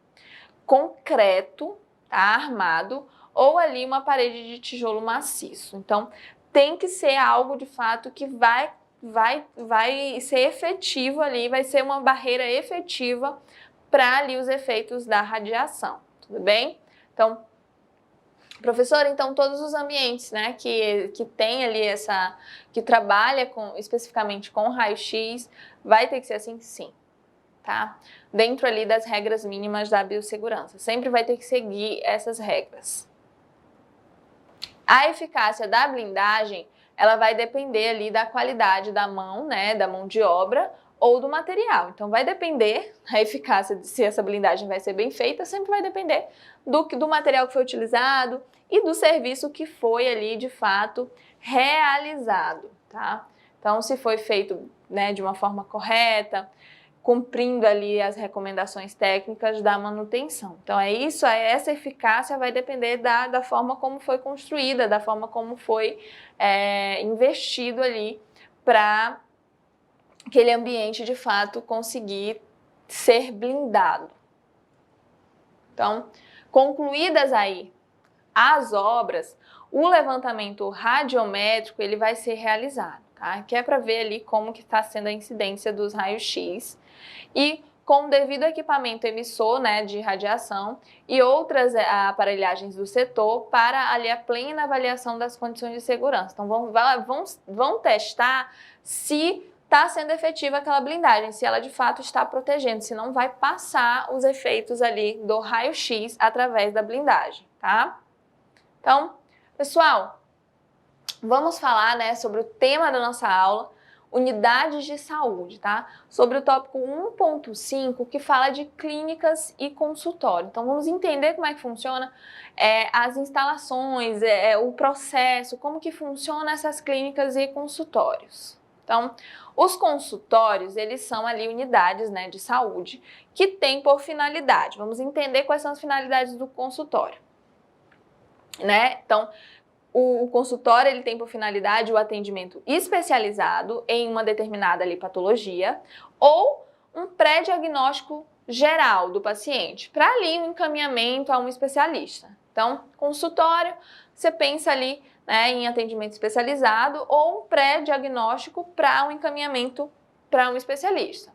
Concreto, tá? Armado, ou ali uma parede de tijolo maciço. Então, tem que ser algo de fato que vai ser efetivo ali, vai ser uma barreira efetiva para ali os efeitos da radiação, tudo bem? Então, professora, então todos os ambientes, né, que tem ali que trabalha especificamente com raio-x, vai ter que ser assim? Sim, tá? Dentro ali das regras mínimas da biossegurança, sempre vai ter que seguir essas regras. A eficácia da blindagem, ela vai depender ali da qualidade da mão, né, da mão de obra ou do material. Então, vai depender, a eficácia de se essa blindagem vai ser bem feita, sempre vai depender do material que foi utilizado e do serviço que foi ali, de fato, realizado, tá? Então, se foi feito, né, de uma forma correta, cumprindo ali as recomendações técnicas da manutenção. Então, essa eficácia vai depender da forma como foi construída, da forma como foi investido ali para aquele ambiente, de fato, conseguir ser blindado. Então, concluídas aí as obras, o levantamento radiométrico ele vai ser realizado, tá? Que é para ver ali como que está sendo a incidência dos raios-x e com o devido equipamento emissor, né, de radiação e outras aparelhagens do setor para ali a plena avaliação das condições de segurança. Então, vão testar se está sendo efetiva aquela blindagem, se ela de fato está protegendo, se não vai passar os efeitos ali do raio-x através da blindagem, tá? Então, pessoal, vamos falar, né, sobre o tema da nossa aula, unidades de saúde, tá? Sobre o tópico 1.5, que fala de clínicas e consultório. Então, vamos entender como é que funciona as instalações, o processo, como que funciona essas clínicas e consultórios. Então, os consultórios, eles são ali unidades, né, de saúde que têm por finalidade. Vamos entender quais são as finalidades do consultório, né? Então, o consultório ele tem por finalidade o atendimento especializado em uma determinada ali, patologia ou um pré-diagnóstico geral do paciente, para ali um encaminhamento a um especialista. Então, consultório, você pensa ali, né, em atendimento especializado ou um pré-diagnóstico para um encaminhamento para um especialista.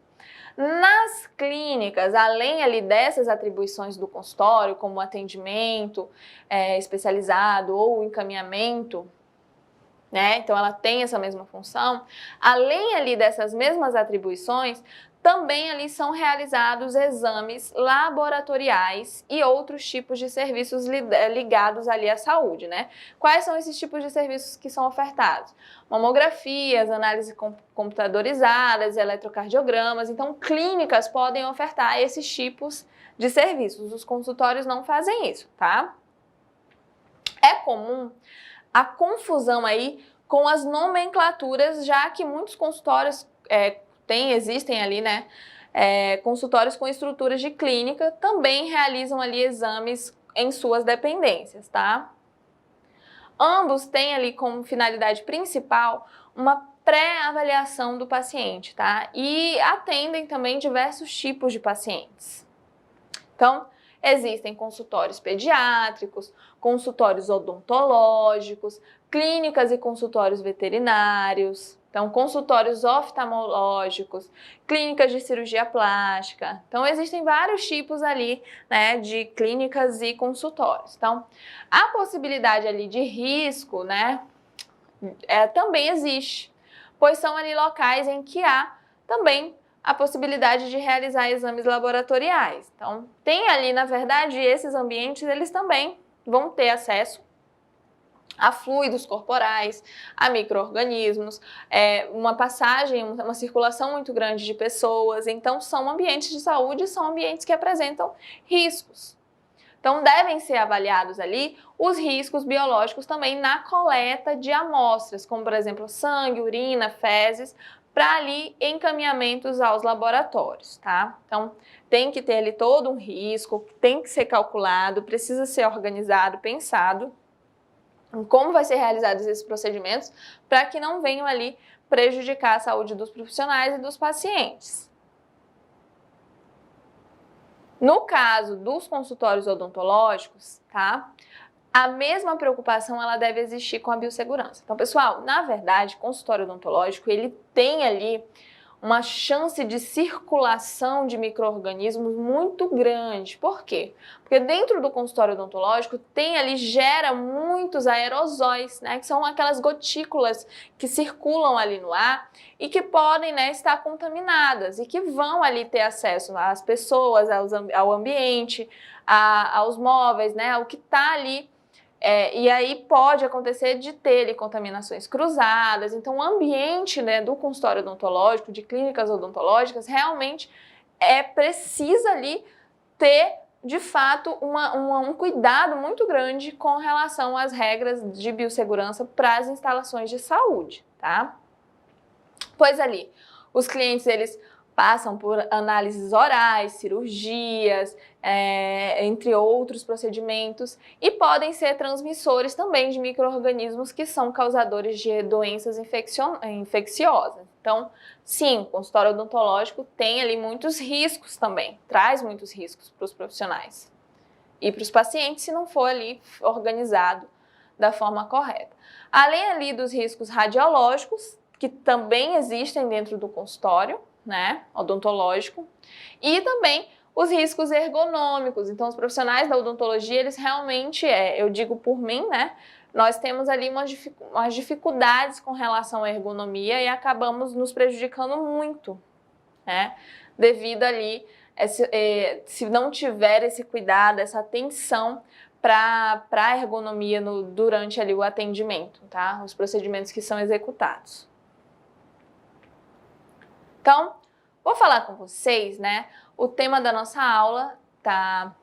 Nas clínicas, além ali dessas atribuições do consultório, como o atendimento especializado ou o encaminhamento, né? Então ela tem essa mesma função. Além ali dessas mesmas atribuições, também ali são realizados exames laboratoriais e outros tipos de serviços ligados ali à saúde, né? Quais são esses tipos de serviços que são ofertados? Mamografias, análises computadorizadas, eletrocardiogramas. Então, clínicas podem ofertar esses tipos de serviços. Os consultórios não fazem isso, tá? É comum a confusão aí com as nomenclaturas, já que muitos consultórios existem ali, né, consultórios com estruturas de clínica, também realizam ali exames em suas dependências, tá? Ambos têm ali como finalidade principal uma pré-avaliação do paciente, tá? E atendem também diversos tipos de pacientes. Então, existem consultórios pediátricos, consultórios odontológicos, clínicas e consultórios veterinários, então consultórios oftalmológicos, clínicas de cirurgia plástica. Então existem vários tipos ali, né, de clínicas e consultórios. Então, a possibilidade ali de risco, né, também existe, pois são ali locais em que há também a possibilidade de realizar exames laboratoriais. Então, tem ali, na verdade, esses ambientes, eles também vão ter acesso a fluidos corporais, a micro-organismos, uma passagem, uma circulação muito grande de pessoas. Então, são ambientes de saúde, são ambientes que apresentam riscos. Então, devem ser avaliados ali os riscos biológicos também na coleta de amostras, como, por exemplo, sangue, urina, fezes, para ali encaminhamentos aos laboratórios, tá? Então, tem que ter ali todo um risco, tem que ser calculado, precisa ser organizado, pensado em como vai ser realizados esses procedimentos para que não venham ali prejudicar a saúde dos profissionais e dos pacientes. No caso dos consultórios odontológicos, tá? A mesma preocupação ela deve existir com a biossegurança. Então, pessoal, na verdade, consultório odontológico, ele tem ali uma chance de circulação de micro-organismos muito grande. Por quê? Porque dentro do consultório odontológico gera muitos aerosóis, né? Que são aquelas gotículas que circulam ali no ar e que podem, né, estar contaminadas e que vão ali ter acesso às pessoas, ao ambiente, aos móveis, né? Ao que está ali. E aí pode acontecer de ter ali contaminações cruzadas. Então, o ambiente, né, do consultório odontológico, de clínicas odontológicas, realmente precisa ali ter, de fato, um cuidado muito grande com relação às regras de biossegurança para as instalações de saúde, tá? Pois ali, os clientes, eles passam por análises orais, cirurgias, entre outros procedimentos, e podem ser transmissores também de micro-organismos que são causadores de doenças infecciosas. Então, sim, o consultório odontológico tem ali muitos riscos também, traz muitos riscos para os profissionais e para os pacientes se não for ali organizado da forma correta. Além ali dos riscos radiológicos, que também existem dentro do consultório, né, odontológico, e também os riscos ergonômicos. Então, os profissionais da odontologia, eles realmente, eu digo por mim, né, nós temos ali umas dificuldades com relação à ergonomia e acabamos nos prejudicando muito, né? Devido ali, se não tiver esse cuidado, essa atenção para a ergonomia durante ali o atendimento, tá? Os procedimentos que são executados. Então, vou falar com vocês, né? O tema da nossa aula tá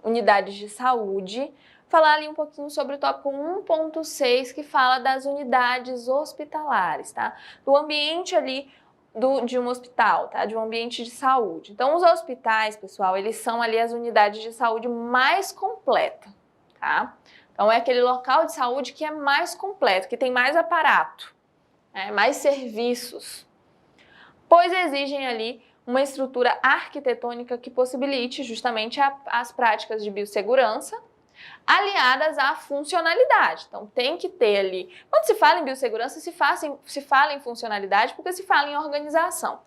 unidades de saúde. Falar ali um pouquinho sobre o tópico 1.6, que fala das unidades hospitalares, tá? Do ambiente ali de um hospital, tá? De um ambiente de saúde. Então, os hospitais, pessoal, eles são ali as unidades de saúde mais completas, tá? Então, é aquele local de saúde que é mais completo, que tem mais aparato, né? Mais serviços, pois exigem ali uma estrutura arquitetônica que possibilite justamente as práticas de biossegurança aliadas à funcionalidade. Então, tem que ter ali... Quando se fala em biossegurança, se fala em funcionalidade porque se fala em organização.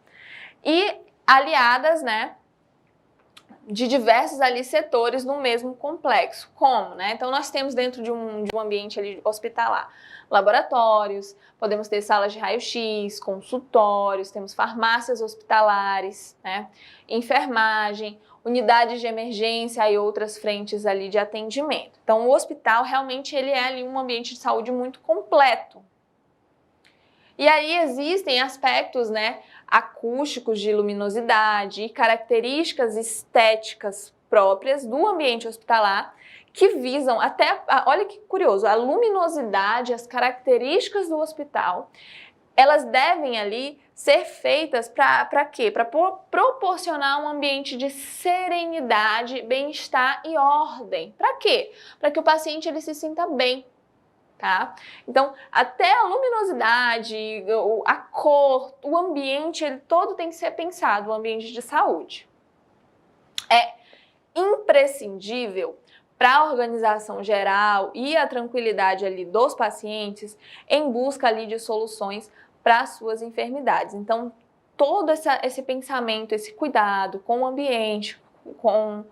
E aliadas, né, de diversos ali setores no mesmo complexo. Como, né? Então, nós temos dentro de um ambiente ali hospitalar laboratórios, podemos ter salas de raio-x, consultórios, temos farmácias hospitalares, né? Enfermagem, unidades de emergência e outras frentes ali de atendimento. Então, o hospital realmente ele é ali um ambiente de saúde muito completo. E aí existem aspectos, né, acústicos de luminosidade e características estéticas próprias do ambiente hospitalar que visam até, olha que curioso, a luminosidade, as características do hospital, elas devem ali ser feitas para quê? Para proporcionar um ambiente de serenidade, bem-estar e ordem. Para quê? Para que o paciente ele se sinta bem. Tá? Então, até a luminosidade, a cor, o ambiente, ele todo tem que ser pensado, o ambiente de saúde. É imprescindível para a organização geral e a tranquilidade ali dos pacientes em busca ali de soluções para as suas enfermidades. Então, todo esse pensamento, esse cuidado com o ambiente, com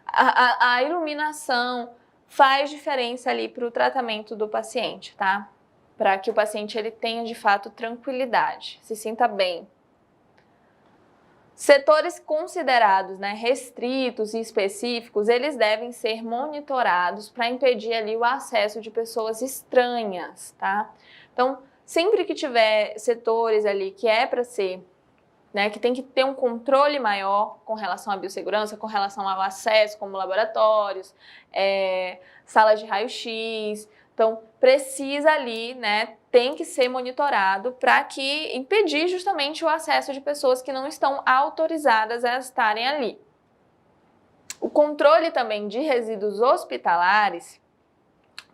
a iluminação, faz diferença ali para o tratamento do paciente, tá? Para que o paciente ele tenha de fato tranquilidade, se sinta bem. Setores considerados, né, restritos e específicos, eles devem ser monitorados para impedir ali o acesso de pessoas estranhas, tá? Então, sempre que tiver setores ali que é para ser, né, que tem que ter um controle maior com relação à biossegurança, com relação ao acesso, como laboratórios, salas de raio-x. Então, precisa ali, né, tem que ser monitorado para que impedir justamente o acesso de pessoas que não estão autorizadas a estarem ali. O controle também de resíduos hospitalares,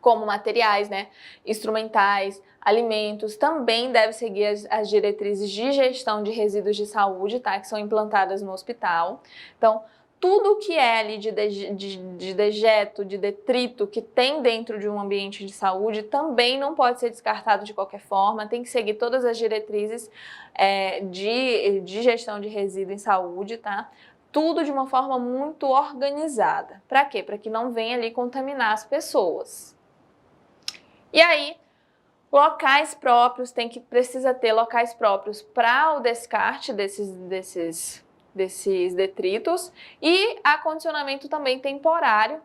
como materiais, né, instrumentais, alimentos, também deve seguir as diretrizes de gestão de resíduos de saúde, tá, que são implantadas no hospital. Então, tudo que é ali de dejeto, de detrito que tem dentro de um ambiente de saúde também não pode ser descartado de qualquer forma, tem que seguir todas as diretrizes de gestão de resíduo em saúde, tá? Tudo de uma forma muito organizada. Para quê? Para que não venha ali contaminar as pessoas. E aí, locais próprios, precisa ter locais próprios para o descarte desses detritos e acondicionamento também temporário,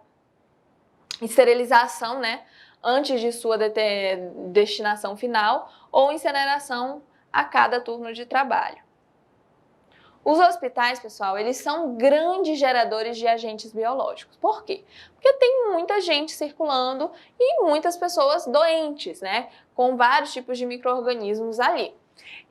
esterilização, né, antes de sua destinação final ou incineração a cada turno de trabalho. Os hospitais, pessoal, eles são grandes geradores de agentes biológicos. Por quê? Porque tem muita gente circulando e muitas pessoas doentes, né, com vários tipos de micro-organismos ali.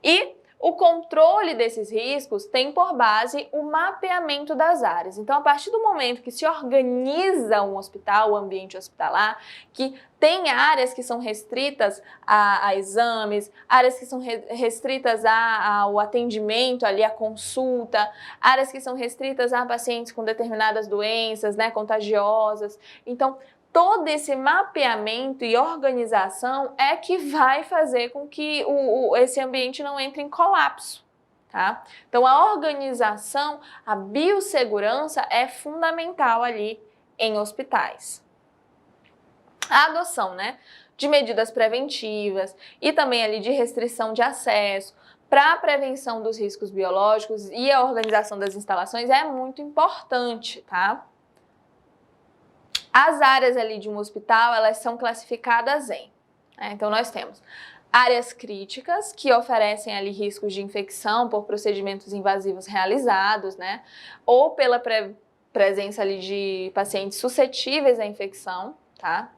E o controle desses riscos tem por base o mapeamento das áreas. Então, a partir do momento que se organiza um hospital, o ambiente hospitalar, que tem áreas que são restritas a exames, áreas que são restritas ao atendimento, ali, à consulta, áreas que são restritas a pacientes com determinadas doenças, né, contagiosas. Então, todo esse mapeamento e organização é que vai fazer com que esse ambiente não entre em colapso, tá? Então, a organização, a biossegurança é fundamental ali em hospitais. A adoção, né, de medidas preventivas e também ali de restrição de acesso para a prevenção dos riscos biológicos e a organização das instalações é muito importante, tá? As áreas ali de um hospital, elas são classificadas em, então nós temos áreas críticas, que oferecem ali riscos de infecção por procedimentos invasivos realizados, né? Ou pela presença ali de pacientes suscetíveis à infecção, tá?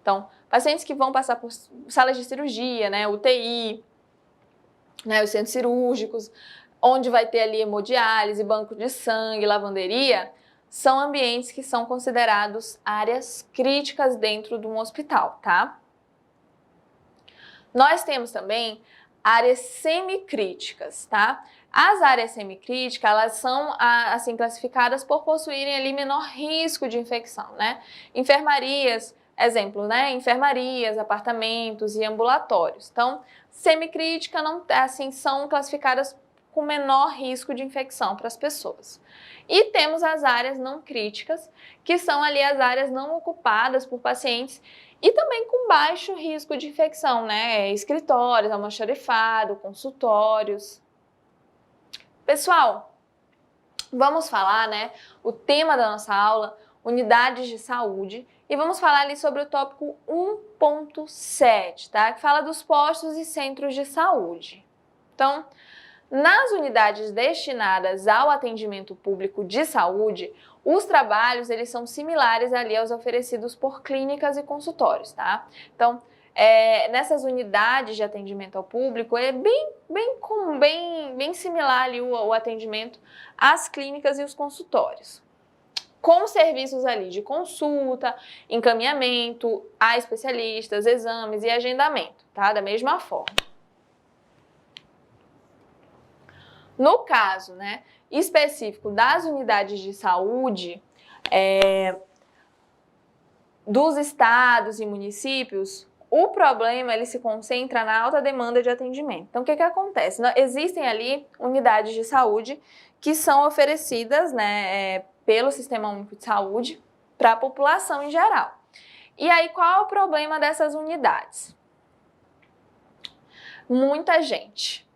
Então, pacientes que vão passar por salas de cirurgia, né? UTI, né? Os centros cirúrgicos, onde vai ter ali hemodiálise, banco de sangue, lavanderia, são ambientes que são considerados áreas críticas dentro de um hospital, tá? Nós temos também áreas semicríticas, tá? As áreas semicríticas, elas são assim classificadas por possuírem ali menor risco de infecção, né? Enfermarias, exemplo, né? Enfermarias, apartamentos e ambulatórios. Então, semicrítica não, assim, são classificadas com menor risco de infecção para as pessoas. E temos as áreas não críticas, que são ali as áreas não ocupadas por pacientes e também com baixo risco de infecção, né? Escritórios, almoxarifado, consultórios. Pessoal, vamos falar, né? O tema da nossa aula, unidades de saúde, e vamos falar ali sobre o tópico 1.7, tá? Que fala dos postos e centros de saúde. Então, nas unidades destinadas ao atendimento público de saúde, os trabalhos eles são similares ali aos oferecidos por clínicas e consultórios, tá? Então, nessas unidades de atendimento ao público é bem similar ali o atendimento às clínicas e os consultórios, com serviços ali de consulta, encaminhamento a especialistas, exames e agendamento, tá? Da mesma forma. No caso, né, específico das unidades de saúde dos estados e municípios, o problema ele se concentra na alta demanda de atendimento. Então, o que acontece? Existem ali unidades de saúde que são oferecidas, né, pelo Sistema Único de Saúde para a população em geral. E aí, qual é o problema dessas unidades? Muita gente,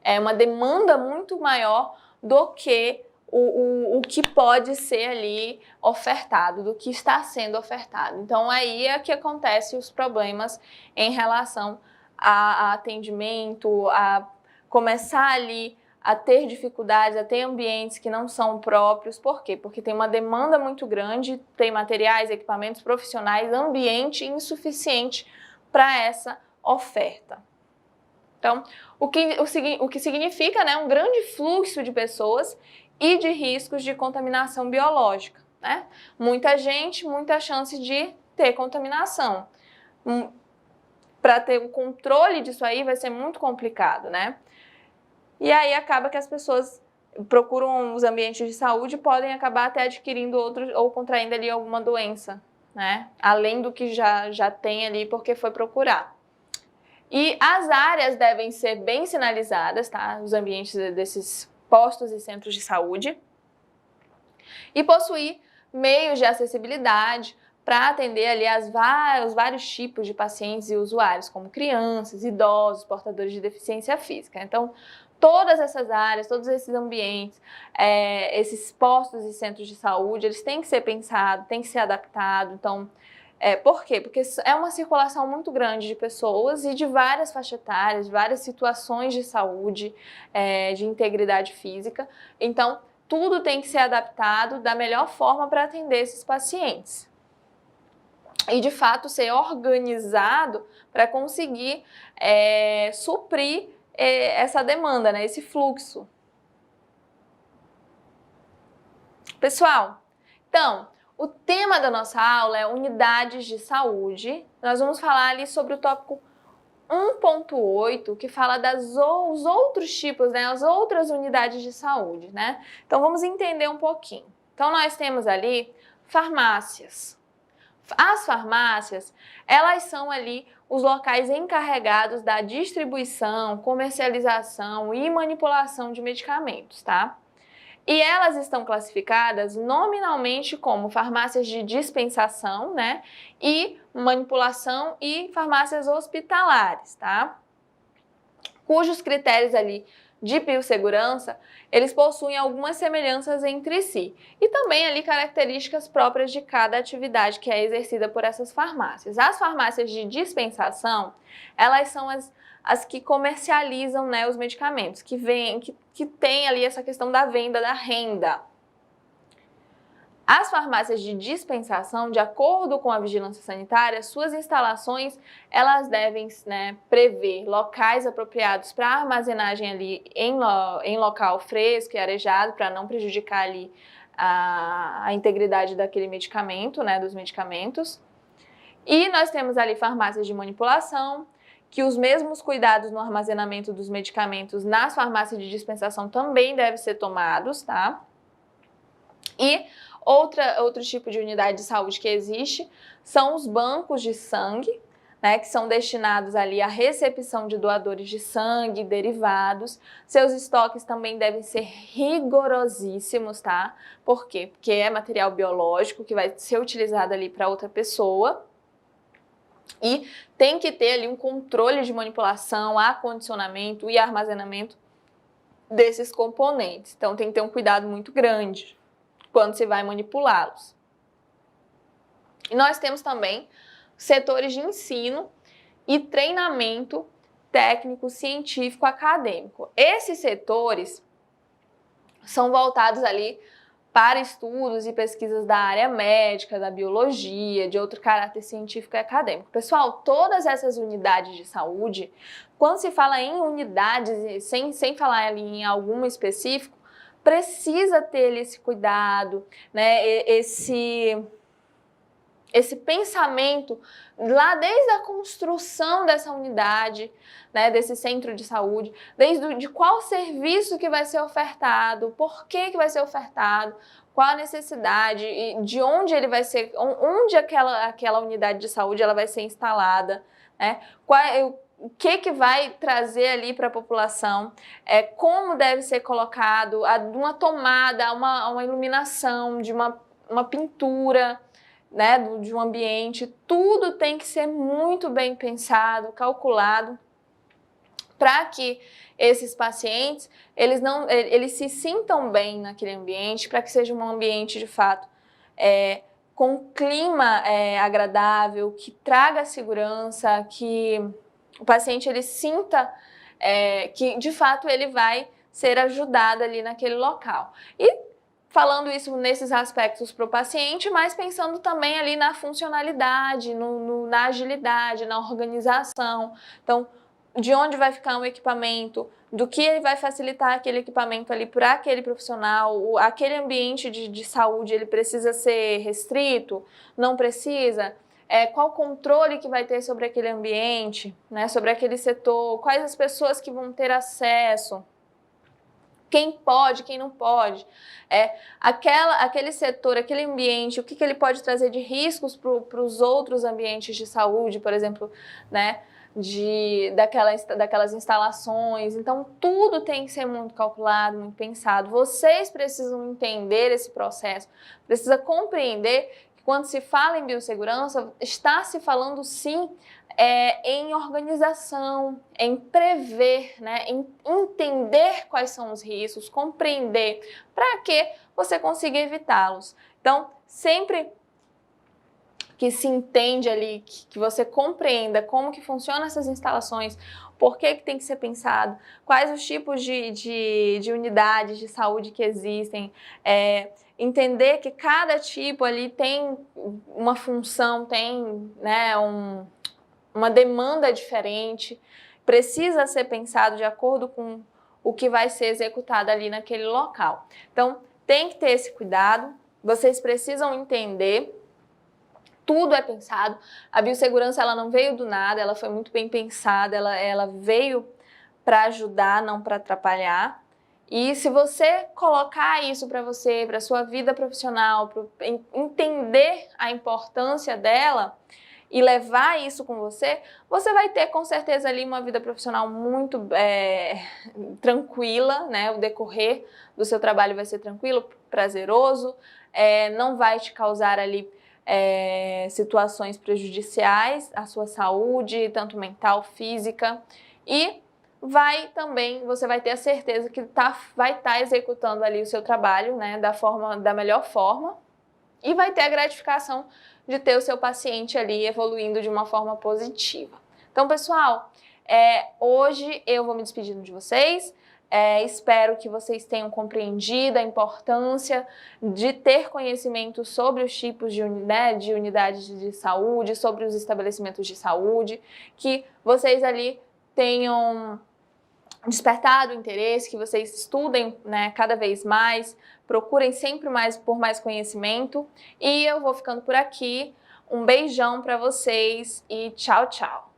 é uma demanda muito maior do que o que pode ser ali ofertado, do que está sendo ofertado. Então, aí é que acontecem os problemas em relação a atendimento, a começar ali a ter dificuldades, a ter ambientes que não são próprios. Por quê? Porque tem uma demanda muito grande, tem materiais, equipamentos profissionais, ambiente insuficiente para essa oferta. Então, o que significa, né, um grande fluxo de pessoas e de riscos de contaminação biológica, né? Muita gente, muita chance de ter contaminação. Para ter o controle disso aí vai ser muito complicado, né? E aí acaba que as pessoas procuram os ambientes de saúde e podem acabar até adquirindo outros ou contraindo ali alguma doença, né? Além do que já tem ali porque foi procurar. E as áreas devem ser bem sinalizadas, tá? Os ambientes desses postos e centros de saúde. E possuir meios de acessibilidade para atender ali os vários tipos de pacientes e usuários, como crianças, idosos, portadores de deficiência física. Então, todas essas áreas, todos esses ambientes, esses postos e centros de saúde, eles têm que ser pensados, têm que ser adaptados. Então, por quê? Porque é uma circulação muito grande de pessoas e de várias faixas etárias, várias situações de saúde, de integridade física. Então, tudo tem que ser adaptado da melhor forma para atender esses pacientes. E, de fato, ser organizado para conseguir suprir essa demanda, né? Esse fluxo. Pessoal, então, o tema da nossa aula é unidades de saúde. Nós vamos falar ali sobre o tópico 1.8, que fala os outros tipos, né, as outras unidades de saúde, né? Então, vamos entender um pouquinho. Então, nós temos ali farmácias. As farmácias, elas são ali os locais encarregados da distribuição, comercialização e manipulação de medicamentos, tá? E elas estão classificadas nominalmente como farmácias de dispensação, né, e manipulação e farmácias hospitalares, tá? Cujos critérios ali de biossegurança, eles possuem algumas semelhanças entre si e também ali características próprias de cada atividade que é exercida por essas farmácias. As farmácias de dispensação, elas são as que comercializam, né, os medicamentos, que tem ali essa questão da venda, da renda. As farmácias de dispensação, de acordo com a vigilância sanitária, suas instalações, elas devem, né, prever locais apropriados para armazenagem ali em local fresco e arejado, para não prejudicar ali a integridade daquele medicamento, né, dos medicamentos. E nós temos ali farmácias de manipulação, que os mesmos cuidados no armazenamento dos medicamentos nas farmácias de dispensação também devem ser tomados, tá? E outro tipo de unidade de saúde que existe são os bancos de sangue, né, que são destinados ali à recepção de doadores de sangue, derivados. Seus estoques também devem ser rigorosíssimos, tá? Por quê? Porque é material biológico que vai ser utilizado ali para outra pessoa. E tem que ter ali um controle de manipulação, acondicionamento e armazenamento desses componentes. Então tem que ter um cuidado muito grande quando se vai manipulá-los. E nós temos também setores de ensino e treinamento técnico, científico, acadêmico. Esses setores são voltados ali para estudos e pesquisas da área médica, da biologia, de outro caráter científico e acadêmico. Pessoal, todas essas unidades de saúde, quando se fala em unidades, sem falar ali em alguma específico, precisa ter esse cuidado, né, esse pensamento lá desde a construção dessa unidade, né, desse centro de saúde, de qual serviço que vai ser ofertado, por que vai ser ofertado, qual a necessidade, e de onde ele vai ser, onde aquela unidade de saúde ela vai ser instalada, né, o que vai trazer ali para a população, como deve ser colocado, uma tomada, uma iluminação, de uma pintura, né, de um ambiente, tudo tem que ser muito bem pensado, calculado, para que esses pacientes, eles se sintam bem naquele ambiente, para que seja um ambiente de fato com um clima agradável, que traga segurança, que o paciente ele sinta que de fato ele vai ser ajudado ali naquele local. E falando isso nesses aspectos para o paciente, mas pensando também ali na funcionalidade, na agilidade, na organização. Então, de onde vai ficar um equipamento, do que ele vai facilitar aquele equipamento ali para aquele profissional, aquele ambiente de saúde, ele precisa ser restrito, não precisa? Qual controle que vai ter sobre aquele ambiente, né, sobre aquele setor, quais as pessoas que vão ter acesso, quem pode, quem não pode, aquele setor, aquele ambiente, o que ele pode trazer de riscos para os outros ambientes de saúde, por exemplo, né, daquelas instalações. Então, tudo tem que ser muito calculado, muito pensado. Vocês precisam entender esse processo, precisa compreender que quando se fala em biossegurança, está se falando sim em organização, em prever, né, em entender quais são os riscos, compreender, para que você consiga evitá-los. Então, sempre que se entende ali, que você compreenda como que funcionam essas instalações, por que tem que ser pensado, quais os tipos de unidades de saúde que existem, entender que cada tipo ali tem uma função, tem, né, uma demanda diferente, precisa ser pensado de acordo com o que vai ser executado ali naquele local. Então, tem que ter esse cuidado, vocês precisam entender, tudo é pensado. A biossegurança ela não veio do nada, ela foi muito bem pensada, ela veio para ajudar, não para atrapalhar. E se você colocar isso para você, para sua vida profissional, para entender a importância dela, e levar isso com você, você vai ter com certeza ali uma vida profissional muito tranquila, né? O decorrer do seu trabalho vai ser tranquilo, prazeroso, não vai te causar ali situações prejudiciais à sua saúde, tanto mental, física, e você vai ter a certeza que vai estar executando ali o seu trabalho, né, da melhor forma, e vai ter a gratificação de ter o seu paciente ali evoluindo de uma forma positiva. Então, pessoal, hoje eu vou me despedindo de vocês. Espero que vocês tenham compreendido a importância de ter conhecimento sobre os tipos de unidades de saúde, sobre os estabelecimentos de saúde, que vocês ali tenham despertado o interesse, que vocês estudem, né, cada vez mais, procurem sempre por mais conhecimento. E eu vou ficando por aqui. Um beijão para vocês e tchau, tchau!